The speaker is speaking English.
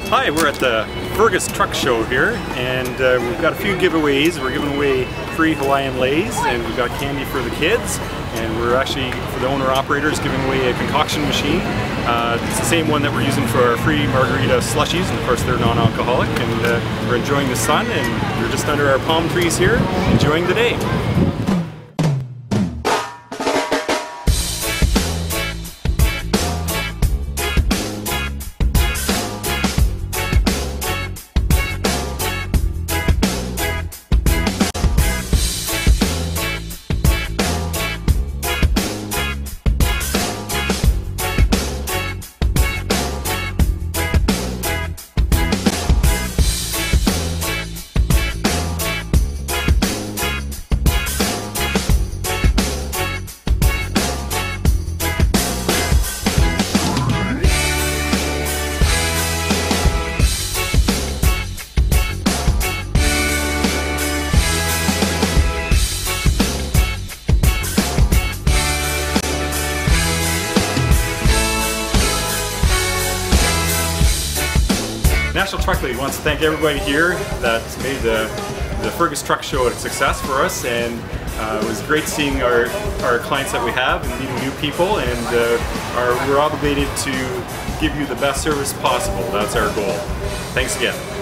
Hi, we're at the Fergus truck show here, and we've got a few giveaways. We're giving away free Hawaiian Lays, and we've got candy for the kids, and we're actually, for the owner-operators, giving away a concoction machine. It's the same one that we're using for our free margarita slushies, and of course they're non-alcoholic, and we're enjoying the sun, and we're just under our palm trees here, enjoying the day. National Truck League wants to thank everybody here that's made the Fergus Truck Show a success for us, and it was great seeing our clients that we have and meeting new people, and we're obligated to give you the best service possible. That's our goal. Thanks again.